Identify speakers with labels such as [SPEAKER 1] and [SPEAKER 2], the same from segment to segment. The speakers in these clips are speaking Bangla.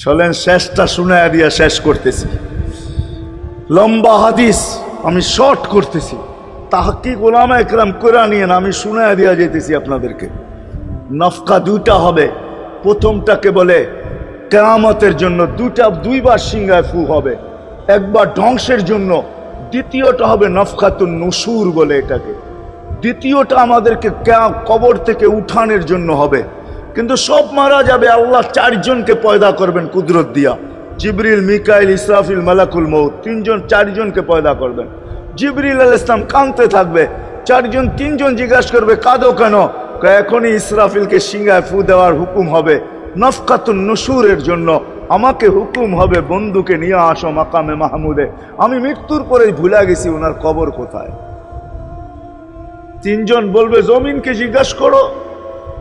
[SPEAKER 1] চলেন শেষটা শুনায়া দিয়া শেষ করতেছি। লম্বা হাদিস আমি শর্ট করতেছি, তাহকিক উলামা একরাম করে নিয়েন, আমি শুনায়া দিয়া যেতেছি আপনাদেরকে। নফকা দুইটা হবে, প্রথমটাকে বলে কিয়ামতের জন্য, দুইবার সিংহায় ফু হবে, একবার ধ্বংসের জন্য, দ্বিতীয়টা হবে নফকাতুন নুশুর বলে এটাকে। দ্বিতীয়টা আমাদেরকে কবর থেকে উঠানের জন্য হবে। কিন্তু সব মারা যাবে, আল্লাহ চারজনকে পয়দা করবেন কুদরত দিয়া, জিবরিল, মিকাইল, ইসরাফিল, মালাকুল মউত, চারজনকে পয়দা করবেন। জিবরিল আলাইহিস সালাম কাঁদতে থাকবে, তিনজন জিজ্ঞাসা করবে কাঁদো কেন? এখনই ইসরাফিলকে সিংহায় ফু দেওয়ার হুকুম হবে নফকাতুন নুশুরের জন্য, আমাকে হুকুম হবে বন্ধুকে নিয়ে আসো মাকামে মাহমুদে, আমি মৃত্যুর পরে ভুলে গেছি ওনার কবর কোথায়। তিনজন বলবে জমিনকে জিজ্ঞাসা করো,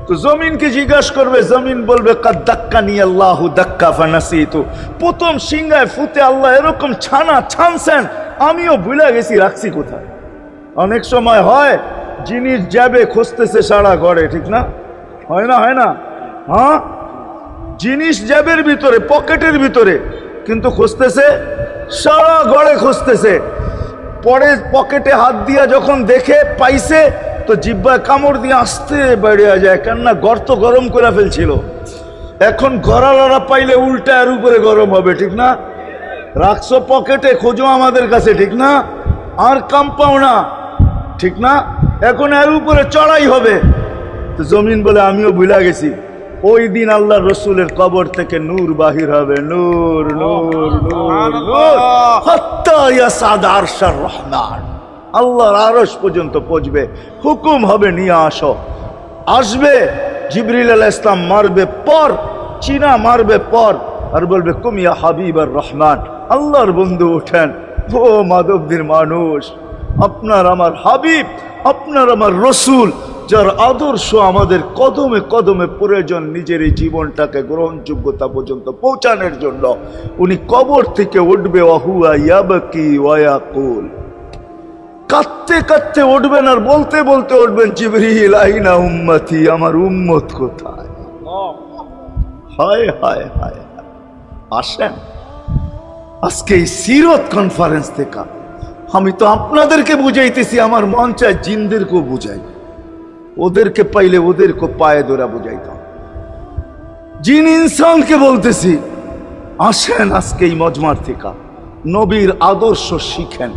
[SPEAKER 1] তো জমিনকে জিজ্ঞাসা করবে, জমিন বলবে কাদ দাক্কানি আল্লাহু দাক্কা ফানাসিতু, প্রথম সিংহায় ফুতে আল্লাহ এরকম ছানছেন, আমিও ভুলে গেছি রাখছি কোথায়। অনেক সময় হয় জিনিস যাবে খুঁজতেছে সারা ঘরে, ঠিক না? হয় না? হ্যাঁ, জিনিস জ্যাবের ভিতরে, পকেটের ভিতরে, কিন্তু খুঁজতেছে সারা ঘরে খুঁজতেছে। পরে পকেটে হাত দিয়া যখন দেখে পাইছে, তো জিহ্বায় কামড় দিয়ে আসতে বেরিয়ে যায়, কেননা গর্ত গরম করে ফেলছিল। এখন গড়ালড়া পাইলে উল্টা এর উপরে গরম হবে, ঠিক না? রাখছো পকেটে, খোঁজো আমাদের কাছে, ঠিক না? আর কাম পাও না, ঠিক না? এখন এর উপরে চড়াই হবে। তো জমিন বলে আমিও ভুলে গেছি। ওই দিন আল্লাহ রসুলের কবর থেকে নূর বাহির হবে, নূর নূর নূর নূর, হাত্তা ইয়াসাদ আরশার রহমান, আল্লাহর আরশ পর্যন্ত পৌঁছবে, হুকুম হবে নিয়ে আসো। আসবে জিবরিল আলাইহিস সালাম, মারবে পর, চিনা মারবে পর, আর বলবে কুম ইয়া হাবিবার রহমান, আল্লাহর বন্ধু ওঠেন, ও মাধবদীর মানুষ, আপনার আমার হাবিব, আপনার আমার রসুল, যার আদর্শ আমাদের কদমে কদমে প্রয়োজন নিজের এই জীবনটাকে গ্রহণযোগ্যতা পর্যন্ত পৌঁছানোর জন্য, উনি কবর থেকে উঠবে, ওয়াহুয়া ইয়াবকি ওয়া ইয়াকুল, কাঁদতে কাঁদতে উঠবেন আর বলতে বলতে উঠবেন, জিবরিল আইনা উম্মতি, আমার উম্মত কোথায়? হায় হায় হায়। আসেন আজকে এই সিরত কনফারেন্স থেকে আমি তো আপনাদেরকে বুঝাইতেছি, আমার মন চায় জিনদেরকেও বুঝাই, ওদেরকে পাইলে ওদেরকে পায়ে ধরা বুঝাইতাম। জিন ইনসানকে বলতেছি, আসেন আজকে এই মজমার থেকে নবীর আদর্শ শিখেন।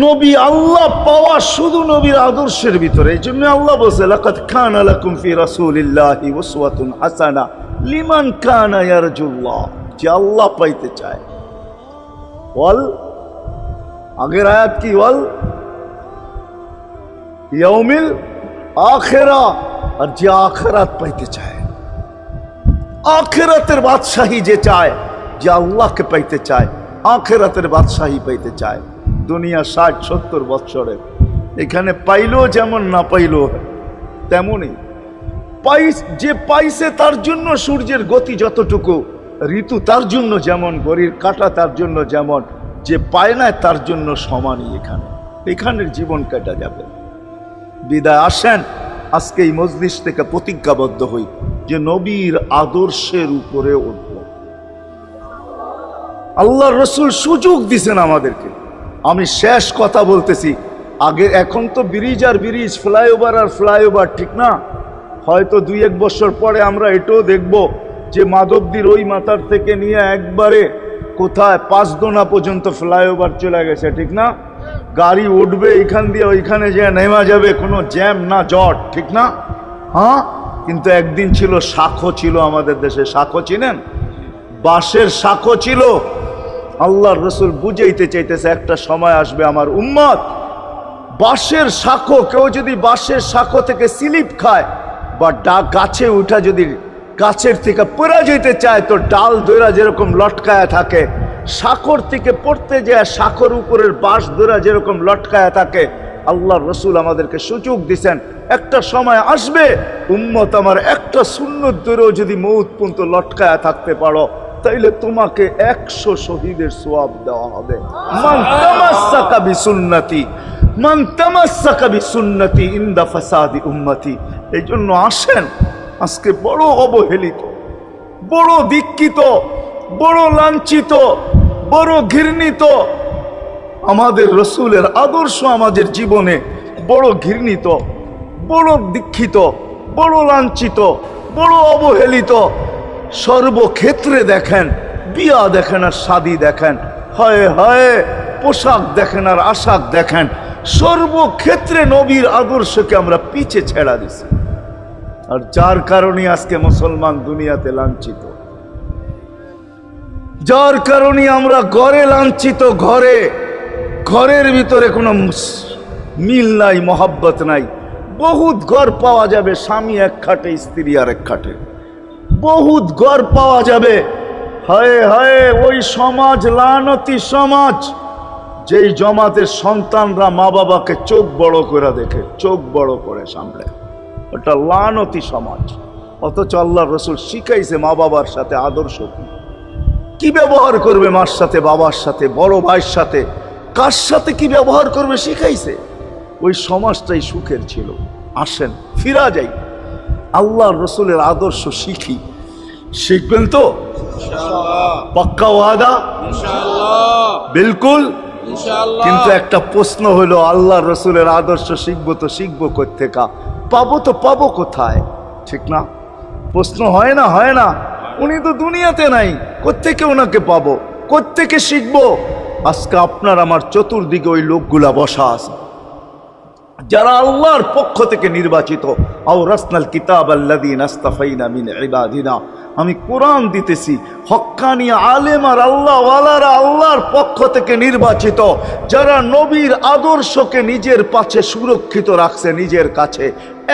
[SPEAKER 1] নবী আল্লাহ পাওয়া শুধু নবীর আদর্শের ভিতরে। এই জন্য আল্লাহ বলছে লাকাদ কানা লাকুম ফি রাসূলিল্লাহি উসওয়াতুন হাসানাহ লিমান কানা ইয়ারজুল্লাহ, যে আল্লাহ পাইতে চায়। ওয়াল আগের আয়াত কি? ওয়াল ইয়াউমিল আখিরা, আর যে আখিরাত পাইতে চায়, আখিরাতের বাদশাহী যে চায়, যে আল্লাহকে পাইতে চায়, আখিরাতের বাদশাহী পাইতে চায়। দুনিয়া 60-70 বৎসরের, এখানে পাইলো যেমন, না পাইলো তেমনই। যে পাইছে তার জন্য সূর্যের গতি যতটুকু, ঋতু তার জন্য যেমন, ঘড়ির কাঁটা তার জন্য যেমন, যে পায় না তার জন্য সমানই। এখানের জীবন কাটা যাবে। বিদায় আসেন আজকে এই মজলিস থেকে প্রতিজ্ঞাবদ্ধ হই যে নবীর আদর্শের উপরে উঠব। আল্লাহর রসুল সুযোগ দিছেন আমাদেরকে। আমি শেষ কথা বলতেছি, আগে এখন তো ব্রিজ আর ব্রিজ, ফ্লাইওভার আর ফ্লাইওভার, ঠিক না? হয়তো 2-1 বছর পরে আমরা এটাও দেখব যে মাধবদীর ওই মাথার থেকে নিয়ে একবারে কোথায় পাঁচদোনা পর্যন্ত ফ্লাইওভার চলে গেছে, ঠিক না? গাড়ি উঠবে এখান দিয়ে ওইখানে যে নেমা যাবে, কোনো জ্যাম না জট, ঠিক না? হ্যাঁ, কিন্তু একদিন ছিল শাখো, ছিল আমাদের দেশে শাখো, চিনেন? বাঁশের শাখো ছিল। আল্লাহর রসুল বুঝাইতে চাইতেছে একটা সময় আসবে আমার উম্মত বাঁশের শাখো, কেউ যদি বাঁশের শাখো থেকে স্লিপ খায় বা গাছে উঠা যদি গাছের থেকে পড়ে যেতে চায়, তো ডাল দইরা যেরকম লটকায়া থাকে, শাখর থেকে পড়তে যায় শাখর উপরের বাঁশ দইরা যেরকম লটকায়া থাকে। আল্লাহর রসুল আমাদেরকে সুযোগ দিছেন, একটা সময় আসবে উম্মত আমার একটা সুন্নত ধরেও যদি মউত পর্যন্ত লটকায়া থাকতে পারো, তাইলে তোমাকে 100 শহীদের সওয়াব দেওয়া হবে। মান তামাসসাকা বিসুন্নতি, মান তামাসসাকা বিসুন্নতি ইনদা ফাসাদি উম্মতি। এই জন্য আসেন, আজকে বড় অবহেলিত বড় দীক্ষিত, বড় লাঞ্ছিত, বড় ঘৃণিত। আমাদের রসুলের আদর্শ আমাদের জীবনে বড় ঘৃণিত, বড় দীক্ষিত, বড় লাঞ্ছিত, বড় অবহেলিত। সর্বক্ষেত্রে দেখেন, বিয়া দেখেন আর শাদী দেখেন, হায় হায় পোশাক দেখেন আর আশাক দেখেন, সর্বক্ষেত্রে নবীর আদর্শকে আমরা পিছে ছেড়া দিছি। আর যার কারণে আজকে মুসলমান দুনিয়াতে লাঞ্ছিত, যার কারণে আমরা ঘরে লাঞ্ছিত, ঘরের ভিতরে কোনো মিল নাই, মহাব্বত নাই। বহুত ঘর পাওয়া যাবে, স্বামী এক খাটে, স্ত্রী আর এক খাটে, বহুত ঘর পাওয়া যাবে। হায় হায় ওই সমাজ লানতি সমাজ, যেই জমাতের সন্তানরা মা বাবাকে চোখ বড় করে দেখে, চোখ বড় করে সামলে, ওটা লানতি সমাজ। অথচ আল্লাহর রাসূল শিখাইছে মা বাবার সাথে আদর্শ কি ব্যবহার করবে, মার সাথে, বাবার সাথে, বড় ভাইয়ের সাথে, কার সাথে কি ব্যবহার করবে শিখাইছে। ওই সমাজটাই সুখের ছিল। আসেন ফিরা যাই, আল্লাহর রাসূলের আদর্শ শিখি। শিখবেন তো পাক্কা ওয়াদা? বিলকুল। কিন্তু একটা প্রশ্ন হলো, আল্লাহর রাসূলের আদর্শ শিখবো তো শিখবো কোত্থেকা, পাবো তো পাবো কোথায়? ঠিক না? প্রশ্ন হয় না? হয় না? উনি তো দুনিয়াতে নাই, কোত্থেকে ওনাকে পাবো, কোত্থেকে শিখবো? আজকে আপনার আমার চতুর্দিকে ওই লোকগুলা বসা আছে যারা আল্লাহর পক্ষ থেকে নির্বাচিত। আওরাসনাল কিতাব আল্লাযীনা ইসতাফাইনা মিন ইবাদিনা। আমি কোরআন দিতেছি, হক্কানি আলেম আর আল্লাহওয়ালারা আল্লাহর পক্ষ থেকে নির্বাচিত, যারা নবীর আদর্শকে নিজের পাশে সুরক্ষিত রাখছে, নিজের কাছে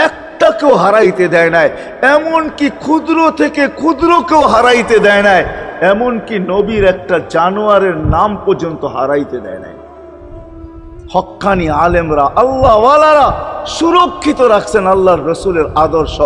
[SPEAKER 1] একটাকেও হারাইতে দেয় নাই। এমনকি ক্ষুদ্র থেকে ক্ষুদ্রকেও হারাইতে দেয় নাই, এমনকি নবীর একটা জানোয়ারের নাম পর্যন্ত হারাইতে দেয় নাই। হক্কানি আলেমরা আল্লাহওয়ালারা সুরক্ষিত রাখছেন আল্লাহর রাসূলের আদর্শ।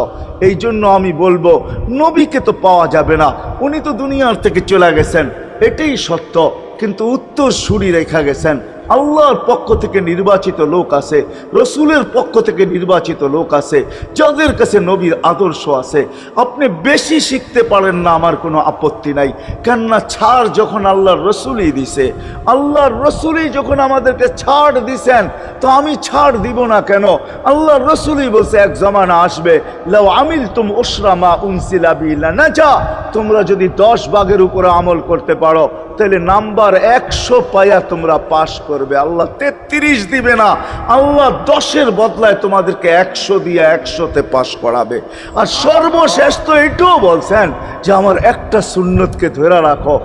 [SPEAKER 1] এই জন্য আমি বলবো, নবীকে তো পাওয়া যাবে না, উনি তো দুনিয়ার থেকে চলে গেছেন, এটাই সত্য। কিন্তু উত্তর সুরি রেখা গেছেন। আল্লাহর পক্ষ থেকে নির্বাচিত লোক আছে, রসুলের পক্ষ থেকে নির্বাচিত লোক আছে, যাদের কাছে নবীর আদর্শ আছে। আপনি বেশি শিখতে পারেন না, আমার কোনো আপত্তি নাই। কেননা ছাড় যখন আল্লাহর রসুলই দিছে, আল্লাহর রসুলই যখন আমাদেরকে ছাড় দিছেন, তো আমি ছাড় দিব না কেন? আল্লাহর রসুলই বলছে, এক জমানা আসবে, লাউ আমিলতুম উশরা মা উনসিলা বি লানাজা, তোমরা যদি 10 ভাগের উপরে আমল করতে পারো, তাহলে নাম্বার 100 পাইয়া তোমরা পাশ করবে। আল্লাহ 33 দিবে না, আল্লাহ 10-এর বদলায় তোমাদেরকে 100 দিয়ে 100-তে পাশ করাবে। আর সর্বশেষ তো এটাও বলছেন যে আমার একটা সুন্নতকে ধরে রাখো,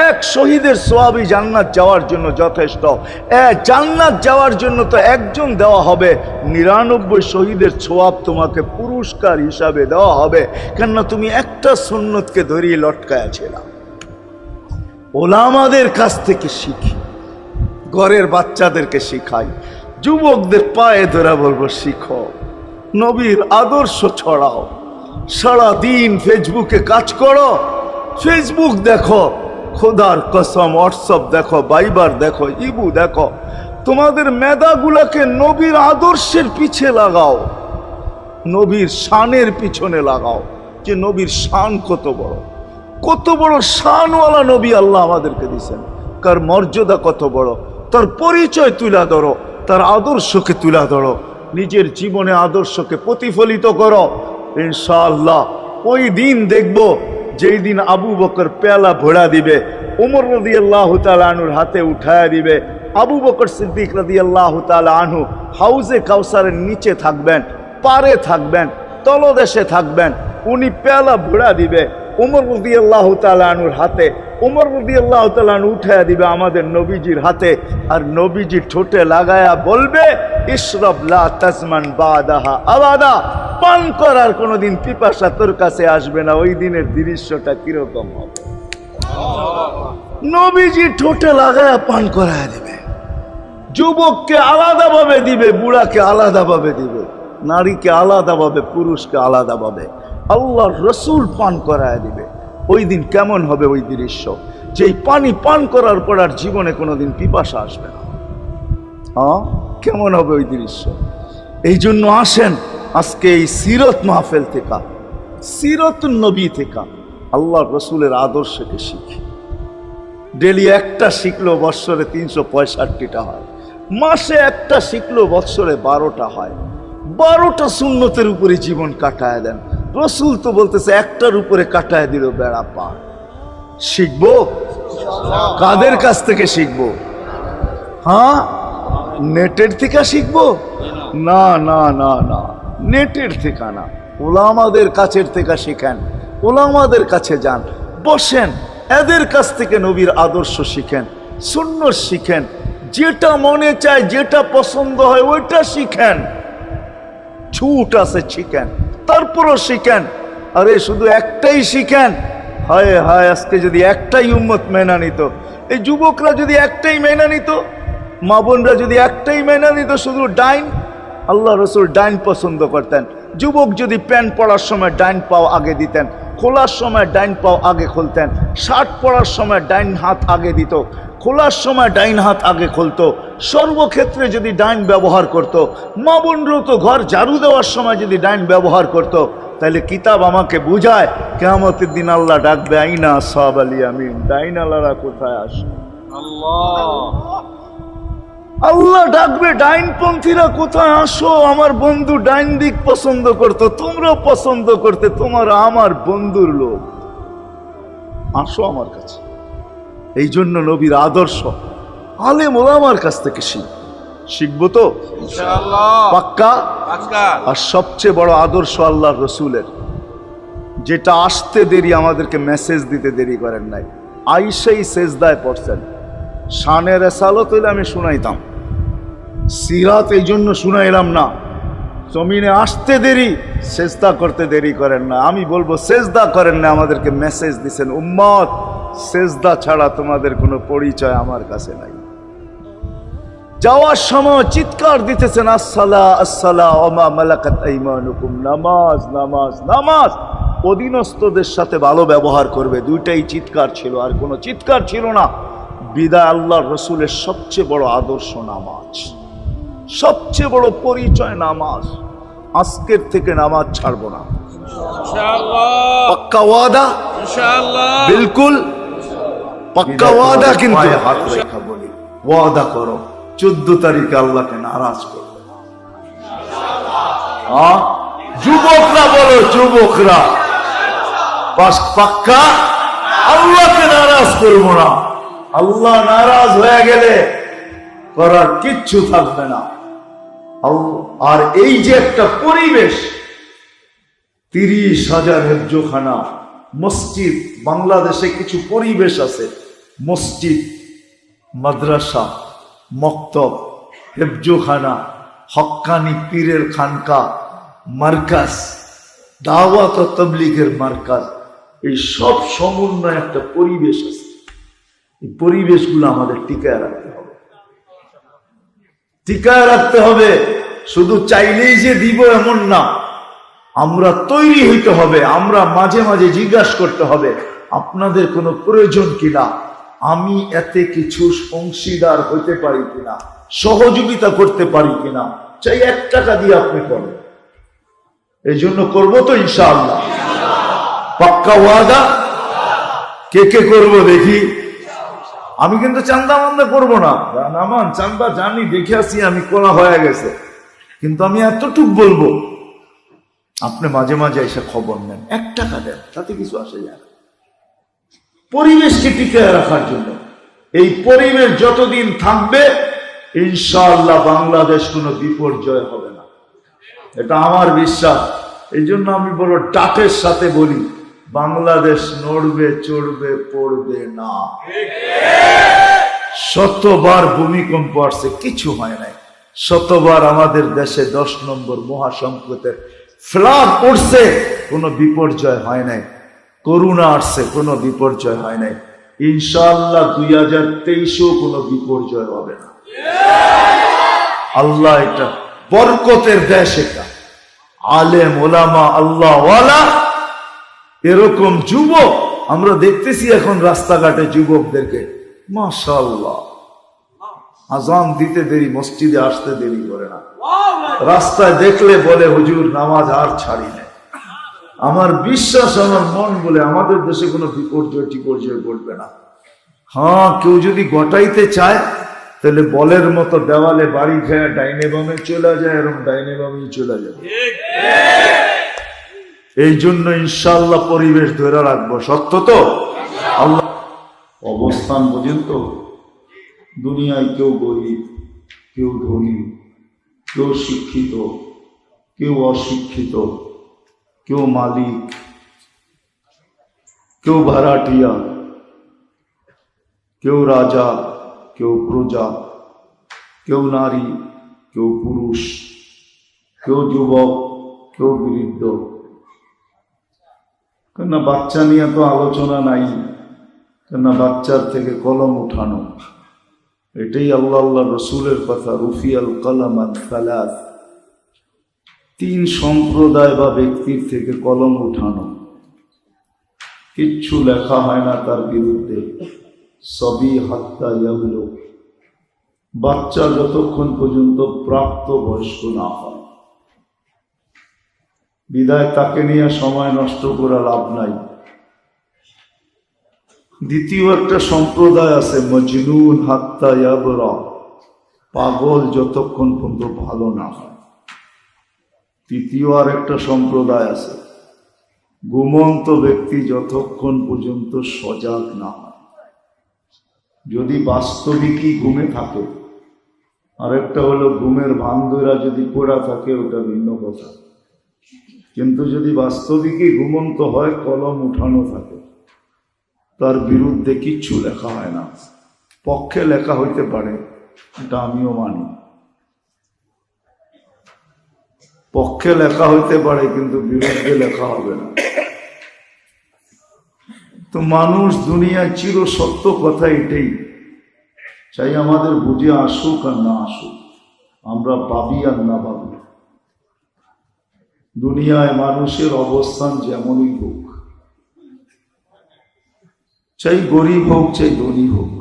[SPEAKER 1] এক শহীদের সওয়াবই জান্নাত যাওয়ার জন্য যথেষ্ট। জান্নাত যাওয়ার জন্য তো একজন দেওয়া হবে, 99 শহীদের সওয়াব তোমাকে পুরস্কার হিসাবে দেওয়া হবে, কেননা তুমি একটা সুন্নতকে ধরিয়ে লটকায়া ছিলা। ওলামাদের কাছ থেকে শিখি, ঘরের বাচ্চাদেরকে শিখাই, যুবকদের পায়ে ধরে বলবো, শিখো, নবীর আদর্শ ছড়াও। সারাদিন ফেসবুকে কাজ করো, ফেসবুক দেখো, খোদার কসম হোয়াটসঅ্যাপ দেখো, ভাইবার দেখো, ইবু দেখো, তোমাদের মেধাগুলাকে নবীর আদর্শের পিছে লাগাও, নবীর শানের পিছনে লাগাও, যে নবীর শান কত বড়, কত বড় শানওয়ালা নবী আল্লাহ আমাদেরকে দিয়েছেন, কার মর্যাদা কত বড়, তার পরিচয় তুলে ধরো, তার আদর্শকে তুলে ধরো, নিজের জীবনে আদর্শকে প্রতিফলিত করো। ইনশাআল্লাহ ওই দিন দেখবো, যেই দিন আবু বকর পেয়ালা ভোড়া দিবে, ওমর রাদিয়াল্লাহু তাআলা আনহুর হাতে উঠায়া দিবে, আবু বকর সিদ্দিক রাদিয়াল্লাহু তাআলা আনহু হাউজে কাউসারের নিচে থাকবেন, পারে থাকবেন, তলদেশে থাকবেন, উনি পেয়ালা ভোড়া দিবে ওমর রাদিয়াল্লাহু তাআলা আনহুর হাতে, ওমর রাদিয়াল্লাহু তাআলা আনহু উঠায়া দিবে আমাদের নবীজির হাতে, আর নবীজি ঠোঁটে লাগায়া বলবে, ইশরাব লা তাজমান বাদাহা আবাদা, পান করার কোনোদিন পিপাসা তোর কাছে আসবে না। ওই দিনের দৃশ্যটা কিরকম হবে? নবীজি ঠোঁটে লাগায়া পান করায়া দিবে, যুবককে আলাদাভাবে দিবে, বুড়াকে আলাদাভাবে দিবে, নারীকে আলাদাভাবে, পুরুষকে আলাদাভাবে, আল্লাহর রসুল পান করায় দিবে। ওই দিন কেমন হবে ওই দৃশ্য, যেই পানি পান করার পর আর জীবনে কোনোদিন পিপাসা আসবে না। কেমন হবে ওই দৃশ্য? এই জন্য আসেন আজকে এই সিরত মাহফিল থেকে, সিরতুন নবী থেকে আল্লাহ রসুলের আদর্শকে শিখি। ডেলি একটা শিখলো বৎসরে 365টা হয়, মাসে একটা শিখলো বৎসরে 12টা হয়। 12টা সুন্নতের উপরে জীবন কাটায় দেন। রসুল তো বলতেছে একটার উপরে কাটায় দিল বেড়া পার। শিখবো কাদের কাছ থেকে শিখবো? হ্যাঁ, নেটের থেকে শিখবো? না না না না, নেটের থেকে না, ওলামাদের কাছের থেকে শিখেন। ওলামাদের কাছে যান, বসেন, এদের কাছ থেকে নবীর আদর্শ শিখেন, সুন্নত শিখেন। যেটা মনে চায়, যেটা পছন্দ হয় ওইটা শিখেন। ছুট আছে শিখেন, তারপরও শিখেন। আরে শুধু একটাই শিখেন। হায় হায়, আজকে যদি একটাই উম্মত মেনা নিত, এই যুবকরা যদি একটাই মেনা নিত, মা বোনরা যদি একটাই মেনা নিত, শুধু ডাইন। আল্লাহ রসুল ডাইন পছন্দ করতেন। যুবক যদি প্যান্ট পরার সময় ডাইন পাও আগে দিতেন, খোলার সময় ডাইন পাও আগে খুলতেন, শার্ট পরার সময় ডাইন হাত আগে দিত, খোলার সময় ডাইন হাত আগে খুলতো। সর্বক্ষেত্রে যদি ডাইন ব্যবহার করত, মা বোনরাও তো ঘর ঝাড়ু দেওয়ার সময় যদি ডাইন ব্যবহার করত, তাহলে কিতাব আমাকে বুঝায় কিয়ামতের দিন আল্লাহ ডাকবে, আইনা আসহাব আল ইয়ামিন, ডাইন আল্লাহরা কোথায় আসে? আল্লাহ ডাকবে, ডাইনপন্থীরা কোথায় আসো? আমার বন্ধু ডাইন দিক পছন্দ করতো, তোমরাও পছন্দ করতে, তোমার আমার বন্ধুর লোক, আসো আমার কাছে। এই জন্য নবীর আদর্শ আলেম ওলামার কাছ থেকে শিখবো তো পাক্কা। আর সবচেয়ে বড় আদর্শ আল্লাহ রসুলের, যেটা আসতে দেরি, আমাদেরকে মেসেজ দিতে দেরি করেন নাই। আইসাই সেজদায় পড়ছেন। শানের এসালত হইলে আমি শুনাইতাম, সিরাত এই জন্য শুনাইলাম না। জমিনে আসতে দেরি, সেজদা করতে দেরি করেন না। আমি বলবো সেজদা করেন না, আমাদেরকে মেসেজ দিছেন, উম্মত সেজদা ছাড়া তোমাদের কোনো পরিচয় আমার কাছে নাই। যাওয়ার সময় চিৎকার দিতেছেন, আসসালা আসসালা ওমা মালাকাত আইমানুকুম, নামাজ নামাজ নামাজ। অধীনস্থদের সাথে ভালো ব্যবহার করবে, দুইটাই চিৎকার ছিল, আর কোনো চিৎকার ছিল না। বিদায় আল্লাহ রসুলের সবচেয়ে বড় আদর্শ নামাজ, সবচেয়ে বড় পরিচয় নামাজ। আজকের থেকে নামাজ ছাড়বো না, পাক্কা ওয়াদা, বিলকুল পাক্কা ওয়াদা। কিন্তু হাত রেখা বলি, ওয়াদা করো 14 তারিখে আল্লাহকে নারাজ করবে। যুবকরা বলো, যুবকরা পাক্কা আল্লাহকে নারাজ করবো না। আল্লাহ নারাজ হয়ে গেলে করার কিচ্ছু থাকবে না। আর এই যে একটা পরিবেশ, 30,000 হেফজোখানা মসজিদ, বাংলাদেশে কিছু পরিবেশ আছে, মসজিদ, মাদ্রাসা, মক্তব, হেফজোখানা, হক্কানি পীরের খানকা, মার্কাজ, দাওয়াত ও তাবলীগের মার্কাজ, এই সব সমন্বয় একটা পরিবেশ আছে। এই পরিবেশগুলো আমাদের টিকায় রাখতে হবে, টিকায় রাখতে হবে। শুধু চাইলেই যে দিব এমন না, আমরা তৈরি হইতে হবে। আমরা মাঝে মাঝে জিজ্ঞাসা করতে হবে, আপনাদের কোনো প্রয়োজন কিনা, আমি এতে কিছু অংশীদার হইতে পারি কিনা, সহযোগিতা করতে পারি কিনা। চাই 1 টাকা দিয়ে আপনি করেন, এই জন্য করবো তো ইনশাআল্লাহ, পাক্কা ওয়াদা। কে কে করবো দেখি। আমি কিন্তু চান্দা মান্দা করবো না, নামান চান্দা জানি, দেখে আসি আমি, করা হয়ে গেছে। কিন্তু আমি এতটুক বলবো, আপনি মাঝে মাঝে এসে খবর নেন, 1 টাকা দেন, তাতে কিছু আসে যায় না। পরিবেশকে টিকিয়ে রাখার জন্য। এই পরিবেশ যতদিন থাকবে, ইনশাআল্লাহ বাংলাদেশ কোনো বিপর্যয় হবে না, এটা আমার বিশ্বাস। এই জন্য আমি বড় ডাকের সাথে বলি, বাংলাদেশ নড়বে, চড়বে, পড়বে না। শতবার ভূমিকম্প আসছে, কিছু হয় নাই। শতবার আমাদের দেশে 10 নম্বর মহাসংকটের ফ্লাড পড়ছে, কোনো বিপর্যয় হয় নাই। করোনা আসছে, কোনো বিপর্যয় হয় নাই। ইনশাআল্লাহ 2023-ও কোনো বিপর্যয় হবে না। আল্লাহ, এটা বরকতের দেশ, এটা আলেম ওলামা আল্লাহ ওয়ালা, এরকম যুবক আমরা দেখতেছি এখন রাস্তাঘাটে যুবকদেরকে, মাশাআল্লাহ, আজান দিতে দেরি, মসজিদে আসতে দেরি করে না। রাস্তায় দেখলে বলে, হুজুর নামাজ আর ছাড়ি নাই, আমার বিশ্বাস, আমার মন বলে আমাদের দেশে কোনো বিপর্যয় টিপর্যয় ঘটবে না। হ্যাঁ, কেউ যদি গটাইতে চায় তাহলে বলের মতো দেওয়ালে বাড়ি খেয়ে ডাইনে বামে চলে যায়, এরকম ডাইনে বামেই চলে যায়। এই জন্য ইনশাআল্লাহ পরিবেশ ধরে রাখবো। সত্য তো? আল্লাহ অবস্থান পর্যন্ত দুনিয়ায় কেউ গরিব, কেউ ধনী, কেউ শিক্ষিত, কেউ অশিক্ষিত, কেউ মালিক, কেউ ভাড়াটিয়া, কেউ রাজা, কেউ প্রজা, কেউ নারী, কেউ পুরুষ, কেউ যুবক, কেউ বৃদ্ধ। কেন বাচ্চা নিয়ে তো আলোচনা নাই, কেন বাচ্চার থেকে কলম উঠানো, এটাই আল্লাহ আল্লাহ রসুলের কথা। রুফিয়াল কলম আন সালাস, 3 সম্প্রদায় বা ব্যক্তির থেকে কলম উঠানো, কিচ্ছু লেখা হয় না তার বিরুদ্ধে। সবই হাত্তা ইয়াবলু, বাচ্চা যতক্ষণ পর্যন্ত প্রাপ্ত বয়স্ক না হয়। বিদায় তাকে নিয়ে সময় নষ্ট করা লাভ নাই। দ্বিতীয় একটা সম্প্রদায় আছে মজনুন হাত্তা ইয়াবরা, পাগল যতক্ষণ পর্যন্ত ভালো না হয়। তৃতীয় আর একটা সম্প্রদায় আছে ঘুমন্ত ব্যক্তি যতক্ষণ পর্যন্ত সজাগ না হয়। যদি বাস্তবিকই ঘুমে থাকে, আর একটা হলো ঘুমের ভান্দুরা যদি পড়া থাকে, ওটা ভিন্ন কথা। কিন্তু যদি বাস্তবিকই ঘুমন্ত হয়, কলম উঠানো থাকে, তার বিরুদ্ধে কিচ্ছু লেখা হয় না। পক্ষে লেখা হইতে পারে, এটা আমিও মানি। পক্ষে লেখা হইতে পারে, কিন্তু বিরুদ্ধে লেখা হবে না। তো মানুষ দুনিয়ায় চির সত্য কথা এটাই, চাই আমাদের বুঝে আসুক আর না আসুক, আমরা ভাবি আর না ভাবি, দুনিয়ায় মানুষের অবস্থান যেমনই হোক, চাই গরিব হোক চাই ধনী হোক,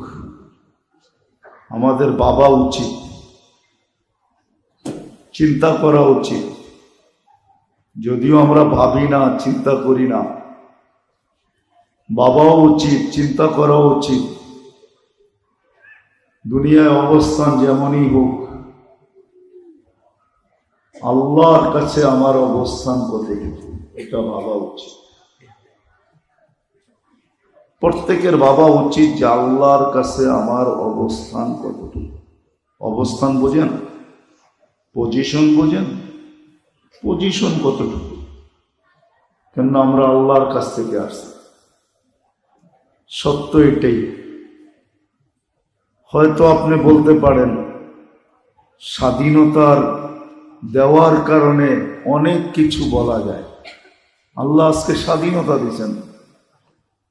[SPEAKER 1] আমাদের ভাবা উচিত, চিন্তা করা উচিত। যদিও আমরা ভাবি না, চিন্তা করি না, ভাবাও উচিত, চিন্তা করা উচিত। দুনিয়ায় অবস্থান যেমনই হোক, আল্লাহর কাছে আমার অবস্থান কতটুকু, এটা ভাবা উচিত। প্রত্যেকের ভাবা উচিত যে আল্লাহর কাছে আমার অবস্থান কতটুকু। অবস্থান বোঝেন? পজিশন বোঝেন? পজিশন কতটুকু? কেন আমরা আল্লাহর কাছ থেকে আসছি। সত্য এটাই। হয়তো আপনি বলতে পারেন স্বাধীনতার দেওয়ার কারণে অনেক কিছু বলা যায়। আল্লাহ আজকে স্বাধীনতা দিয়েছেন,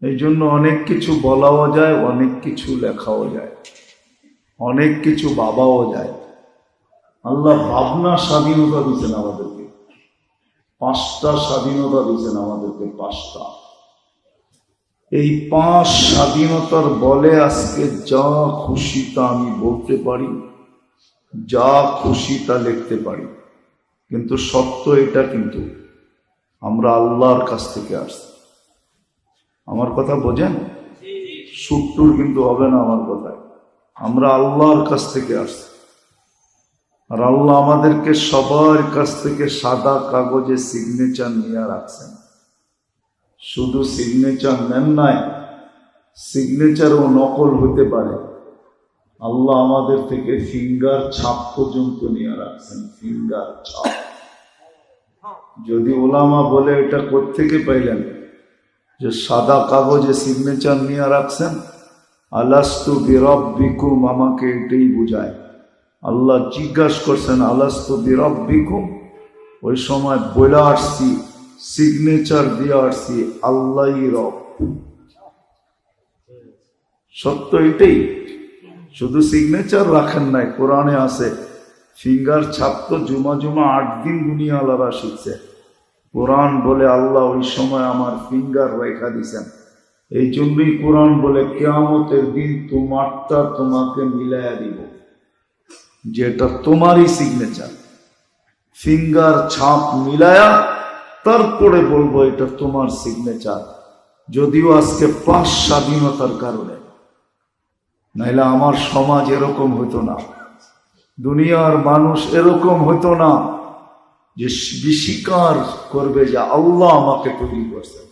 [SPEAKER 1] এই জন্য অনেক কিছু বলাও যায়, অনেক কিছু লেখাও যায়, অনেক কিছু ভাবাও যায়। আল্লাহ ভাবনা স্বাধীনতা দিয়েছেন আমাদেরকে, 5টা স্বাধীনতা দিয়েছেন আমাদেরকে, 5টা। এই 5 স্বাধীনতার বলে আজকে যা খুশি তা আমি বলতে পারি, যা খুশি তা লিখতে পারি। কিন্তু সত্য এটা, কিন্তু আমরা আল্লাহর কাছ থেকে আসছি। আমার কথা বোঝেন? সুট্টুর কিন্তু হবে না আমার কথায়। আমরা আল্লাহর কাছ থেকে আসছি, আর আল্লাহ আমাদেরকে সবার কাছ থেকে সাদা কাগজে সিগনেচার নিয়ে রাখছেন। শুধু সিগনেচার নেন নাই, সিগনেচারও নকল হতে পারে। আল্লাহ আমাদের থেকে ফিঙ্গার ছাপ পর্যন্ত নিয়ে রাখছেন, ফিঙ্গার ছাপ। যদি ওলামা বলে এটা কোত্থেকে পাইলেন যে সাদা কাগজে সিগনেচার নিয়ে রাখছেন, আলাস্তু বিরাব্বিকুম, আমাকে এটাই বুঝায়। আল্লাহ জিজ্ঞাসা করছেন আলাস্তু বিরাব্বিকুম, ওই সময় বলে আসছি, সিগনেচার দিয়ে আসছি আল্লাহই রব। সত্য এটাই। শুধু সিগনেচার রাখেন নাই, কোরআনে আছে ফিঙ্গার ছাপ তো জুমা 8 দিন দুনিয়া আলাদা শিখছে। কোরআন বলে আল্লাহ ওই সময় আমার ফিঙ্গার রেখা দিছেন। এই জন্যই কোরআন বলে কিয়ামতের দিন তোমারটা তোমাকে মিলাইয়া দিব, যেটা তোমারই সিগনেচার। ফিঙ্গার ছাপ মিলায়া তারপরে বলবো এটা তোমার সিগনেচার। যদিও আজকে পাঁচ স্বাধীনতার কারণে, নাইলে আমার সমাজ এরকম হতো না, দুনিয়ার মানুষ এরকম হতো না যে স্বীকার করবে যে আল্লাহ আমাকে তৈরি করছেন,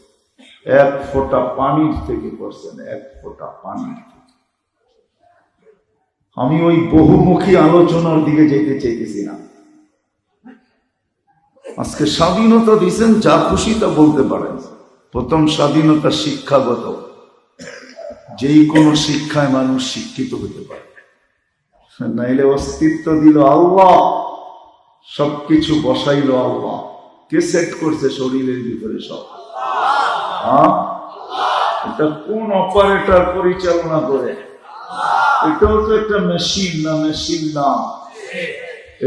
[SPEAKER 1] এক ফোঁটা পানির থেকে করছেন, এক ফোঁটা পানির থেকে। আমি ওই বহুমুখী আলোচনার দিকে যেতে চাইতেছি না। আজকে স্বাধীনতা দিয়েছেন, যা খুশি তা বলতে পারেন। প্রথম স্বাধীনতা শিক্ষাগত, যেই কোনো শিক্ষায় মানুষ শিক্ষিত হতে পারে, নাইলে অস্তিত্ব দিল আল্লাহ, সবকিছু বসাইল আল্লাহ। কে সেট করছে শরীরের ভিতরে সব? এটা কোন অপারেটর পরিচালনা করে? এটাও তো একটা মেশিন না? মেশিন না,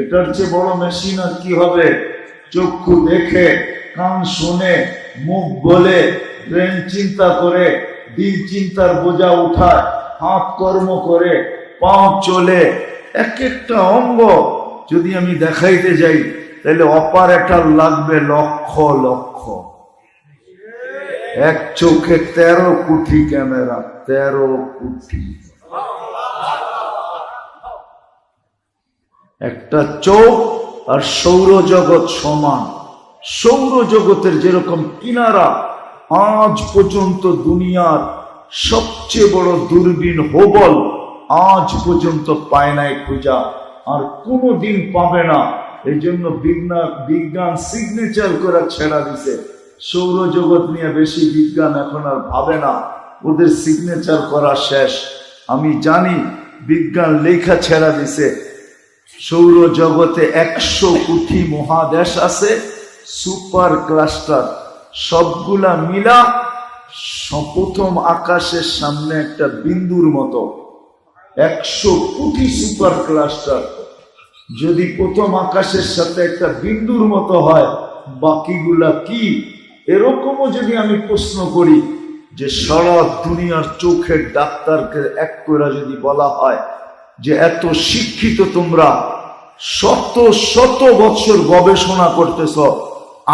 [SPEAKER 1] এটার চেয়ে বড় মেশিন আর কি হবে? চক্ষু দেখে, কান শুনে, মুখ বলে, ব্রেন চিন্তা করে, দিল চিন্তার বোঝা উঠায়, হাত কর্ম করে, পাও চলে, এক একটা অঙ্গ যদি আমি দেখাইতে যাই তাহলে অপারেটর লাগবে লক্ষ লক্ষ। এক চোখে 13 কোটি ক্যামেরা, 13 কোটি। একটা চোখ আর সৌরজগৎ সমান। সৌরজগতের যেরকম কিনারা, আজ পর্যন্ত দুনিয়ার সবচেয়ে বড় দূরবীন হুবল আজ পর্যন্ত পায় নাই খুঁজা, আর কোনোদিন পাবে না। এই জন্য বিজ্ঞান সিগনেচার করে ছেড়া দিছে। সৌরজগৎ নিয়ে বেশি বিজ্ঞান এখন আর ভাবে না, ওদের সিগনেচার করা শেষ। আমি জানি বিজ্ঞান লেখা ছেড়া দিছে সৌরজগতে 100 কোটি মহাদেশ আছে, সুপার ক্লাস্টার, সবগুলা মিলা প্রথম আকাশের সামনে একটা বিন্দুর মতো। 100 কোটি সুপার ক্লাস্টার যদি প্রথম আকাশের সাথে একটা বিন্দুর মতো হয়, বাকিগুলা কি? এরকমও যদি আমি প্রশ্ন করি যে সারা দুনিয়ার চোখের ডাক্তারকে এক করে যদি বলা হয় যে এত শিক্ষিত তোমরা, শত শত বছর গবেষণা করতেছ,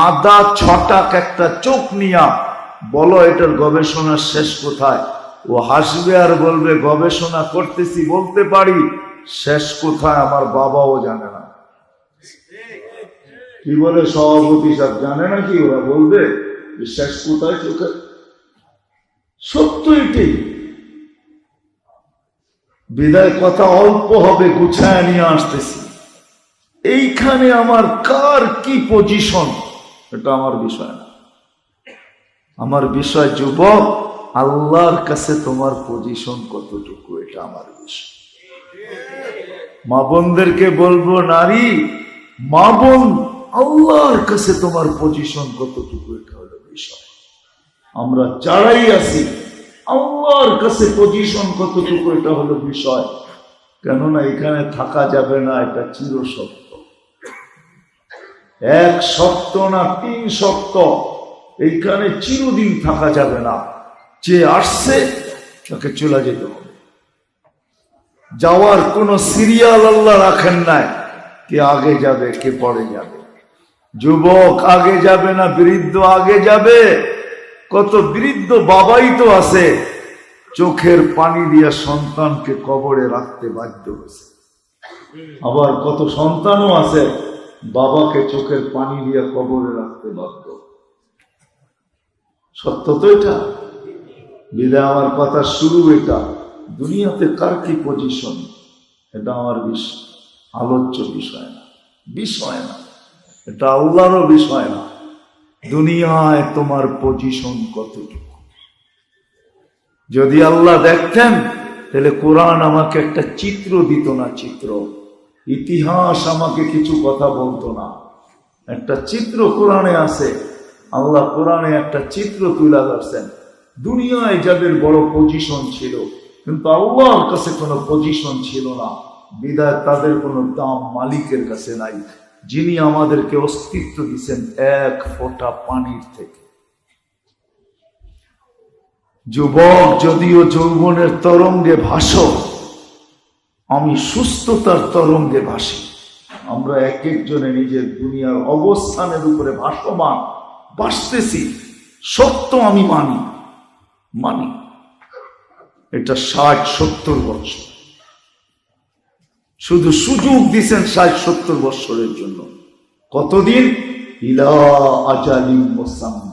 [SPEAKER 1] আদা ছটাক একটা চোখ নিয়া বলো এটার গবেষণার শেষ কোথায়? ও হাসবে আর বলবে গবেষণা করতেছি, বলতে পারি, শেষ কোথায় আমার বাবাও জানে না। কি বলে সভাপতি সাহেব, জানে না কি? ওরা বলবে শেষ কোথায় চোখে। সত্য এটাই। বিদায় কথা অল্প হবে, গুছায় নিয়ে আসতেছি। এইখানে আমার কার কি পজিশন এটা আমার বিষয় না। আমার বিষয় যুবক, আল্লাহর কাছে তোমার পজিশন কতটুকু, এটা আমার বিষয়। মা বোনদেরকে বলবো, নারী মা বোন, আল্লাহর কাছে তোমার পজিশন কতটুকু, এটা হলো বিষয়। আমরা যারাই আছি, আল্লাহর কাছে পজিশন কতটুকু, এটা হলো বিষয়। কেননা এখানে থাকা যাবে না, এটা চিরসত্য। 1 সপ্তাহ না 3 সপ্তাহ, এইখানে চিরদিন থাকা যাবে না। যে আসছে তাকে চলে যেতে হবে। যাওয়ার কোন সিরিয়াল আল্লাহ রাখেন নাই, কে আগে যাবে কে পরে যাবে। যুবক আগে যাবে না বৃদ্ধ আগে যাবে? কত বৃদ্ধ বাবাই তো আছে চোখের পানি দিয়া সন্তানকে কবরে রাখতে বাধ্য হয়েছে। আবার কত সন্তানও আছে বাবাকে চোখের পানি দিয়া কবরে রাখতে বাধ্য। সত্য তো এটা। বিদায় আমার কথা শুরু এটা। দুনিয়াতে কার কি পজিশন, এটা আমার আলোচ্য বিষয় না, বিষয় না। এটা আল্লাহরও বিষয় না। দুনিয়ায় তোমার পজিশন কতটুকু, যদি আল্লাহ দেখতেন তাহলে কোরআন আমাকে একটা চিত্র দিত না। চিত্র, ইতিহাস আমাকে কিছু কথা বলতো না। একটা চিত্র কোরআনে আছে। আল্লাহ কোরআনে একটা চিত্র তুলে ধরছেন। দুনিয়ায় যাদের বড় পজিশন ছিল, কিন্তু আল্লাহর কাছে কোনো পজিশন ছিল না, বিদায় তাদের কোনো দাম মালিকের কাছে নাই, যিনি আমাদেরকে অস্তিত্ব দিচ্ছেন 1 ফোঁটা পানির থেকে। যুবক, যদিও যৌবনের তরঙ্গে ভাসো, আমি সুস্থতার তরঙ্গে ভাসি। আমরা এক একজনে নিজের দুনিয়ার অবস্থানের উপরে ভাসমান, বাঁচতেছি, সত্য আমি মানি মানি। এটা 60-70 বছর, শুধু সুযোগ দিছেন 60-70 বছরের জন্য। কতদিন? ইলা আজালিন মুসাম্মা।